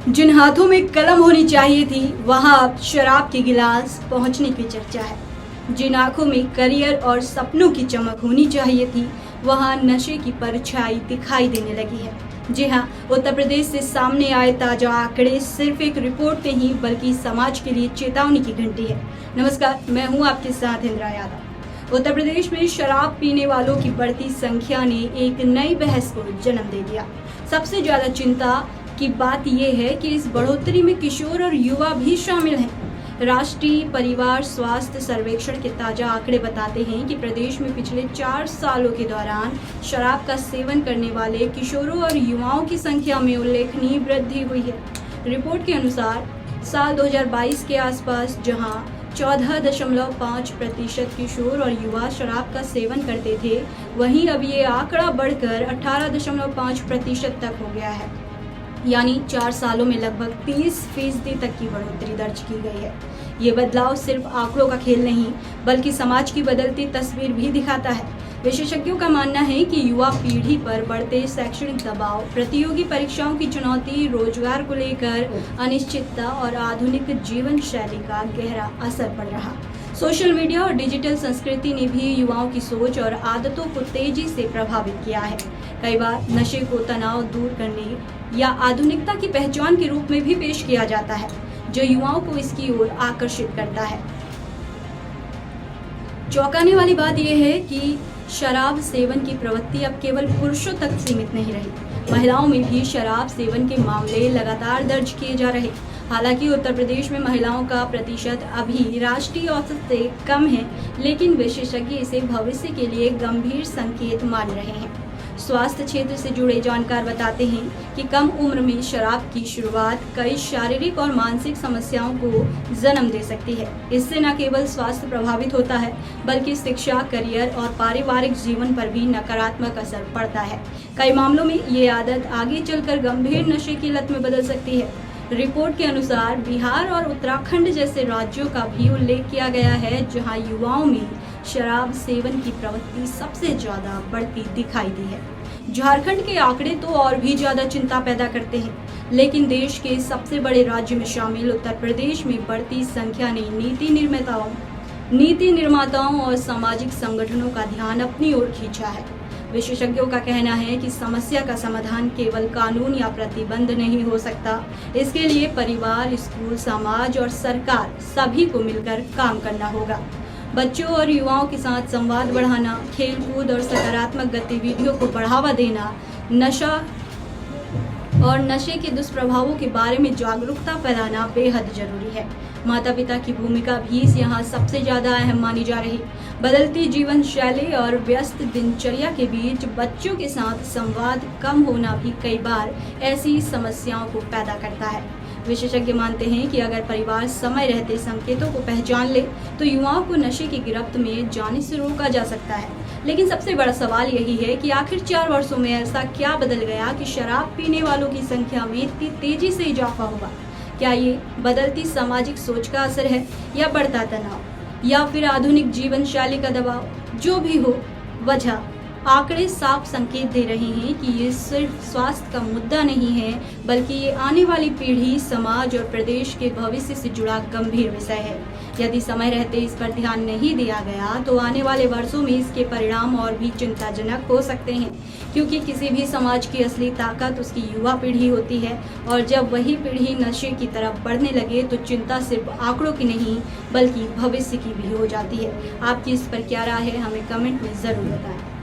जिन हाथों में कलम होनी चाहिए थी वहां अब शराब के गिलास पहुंचने की चर्चा है। जिन आंखों में करियर और सपनों की चमक होनी चाहिए थी वहां नशे की परछाई दिखाई देने लगी है। जी हाँ, उत्तर प्रदेश से सामने आए ताजा आंकड़े सिर्फ एक रिपोर्ट नहीं बल्कि समाज के लिए चेतावनी की घंटी है। नमस्कार, मैं हूँ आपके साथ इंद्रा यादव। उत्तर प्रदेश में शराब पीने वालों की बढ़ती संख्या ने एक नई बहस को जन्म दे दिया। सबसे ज्यादा चिंता की बात यह है कि इस बढ़ोतरी में किशोर और युवा भी शामिल हैं। राष्ट्रीय परिवार स्वास्थ्य सर्वेक्षण के ताजा आंकड़े बताते हैं कि प्रदेश में पिछले 4 सालों के दौरान शराब का सेवन करने वाले किशोरों और युवाओं की संख्या में उल्लेखनीय वृद्धि हुई है। रिपोर्ट के अनुसार साल 2022 के आसपास जहां 14.5% किशोर और युवा शराब का सेवन करते थे, वहीं अब ये आंकड़ा बढ़कर 18.5% तक हो गया है। यानी 4 सालों में लगभग 30% तक की बढ़ोतरी दर्ज की गई है। ये बदलाव सिर्फ आंकड़ों का खेल नहीं बल्कि समाज की बदलती तस्वीर भी दिखाता है। विशेषज्ञों का मानना है कि युवा पीढ़ी पर बढ़ते शैक्षणिक दबाव, प्रतियोगी परीक्षाओं की चुनौती, रोजगार को लेकर अनिश्चितता और आधुनिक जीवन शैली का गहरा असर पड़ रहा। सोशल मीडिया और डिजिटल संस्कृति ने भी युवाओं की सोच और आदतों को तेजी से प्रभावित किया है। कई बार नशे को तनाव दूर करने या आधुनिकता की पहचान के रूप में भी पेश किया जाता है, जो युवाओं को इसकी ओर आकर्षित करता है। चौंकाने वाली बात यह है कि शराब सेवन की प्रवृत्ति अब केवल पुरुषों तक सीमित नहीं रही। महिलाओं में भी शराब सेवन के मामले लगातार दर्ज किए जा रहे। हालांकि उत्तर प्रदेश में महिलाओं का प्रतिशत अभी राष्ट्रीय औसत से कम है, लेकिन विशेषज्ञ इसे भविष्य के लिए गंभीर संकेत मान रहे हैं। स्वास्थ्य क्षेत्र से जुड़े जानकार बताते हैं कि कम उम्र में शराब की शुरुआत कई शारीरिक और मानसिक समस्याओं को जन्म दे सकती है। इससे न केवल स्वास्थ्य प्रभावित होता है बल्कि शिक्षा, करियर और पारिवारिक जीवन पर भी नकारात्मक असर पड़ता है। कई मामलों में ये आदत आगे चलकर गंभीर नशे की लत में बदल सकती है। रिपोर्ट के अनुसार बिहार और उत्तराखंड जैसे राज्यों का भी उल्लेख किया गया है, जहां युवाओं में शराब सेवन की प्रवृत्ति सबसे ज्यादा बढ़ती दिखाई दी है। झारखंड के आंकड़े तो और भी ज्यादा चिंता पैदा करते हैं, लेकिन देश के सबसे बड़े राज्य में शामिल उत्तर प्रदेश में बढ़ती संख्या ने नीति निर्माताओं और सामाजिक संगठनों का ध्यान अपनी ओर खींचा है। विशेषज्ञों का कहना है कि समस्या का समाधान केवल कानून या प्रतिबंध नहीं हो सकता। इसके लिए परिवार, स्कूल, समाज और सरकार सभी को मिलकर काम करना होगा। बच्चों और युवाओं के साथ संवाद बढ़ाना, खेलकूद और सकारात्मक गतिविधियों को बढ़ावा देना, नशे के दुष्प्रभावों के बारे में जागरूकता फैलाना बेहद जरूरी है। माता पिता की भूमिका भी यहाँ सबसे ज्यादा अहम मानी जा रही। बदलती जीवन शैली और व्यस्त दिनचर्या के बीच बच्चों के साथ संवाद कम होना भी कई बार ऐसी समस्याओं को पैदा करता है। विशेषज्ञ मानते हैं कि अगर परिवार समय रहते संकेतों को पहचान ले तो युवाओं को नशे की गिरफ्त में जाने से रोका जा सकता है। लेकिन सबसे बड़ा सवाल यही है कि आखिर 4 वर्षों में ऐसा क्या बदल गया कि शराब पीने वालों की संख्या में इतनी तेजी से इजाफा हुआ। क्या ये बदलती सामाजिक सोच का असर है या बढ़ता तनाव या फिर आधुनिक जीवन शैली का दबाव? जो भी हो वजह, आंकड़े साफ संकेत दे रहे हैं कि ये सिर्फ स्वास्थ्य का मुद्दा नहीं है बल्कि ये आने वाली पीढ़ी, समाज और प्रदेश के भविष्य से जुड़ा गंभीर विषय है। यदि समय रहते इस पर ध्यान नहीं दिया गया तो आने वाले वर्षों में इसके परिणाम और भी चिंताजनक हो सकते हैं, क्योंकि किसी भी समाज की असली ताकत उसकी युवा पीढ़ी होती है और जब वही पीढ़ी नशे की तरफ बढ़ने लगे तो चिंता सिर्फ आंकड़ों की नहीं बल्कि भविष्य की भी हो जाती है। आपकी इस पर क्या राय है, हमें कमेंट में जरूर बताएं।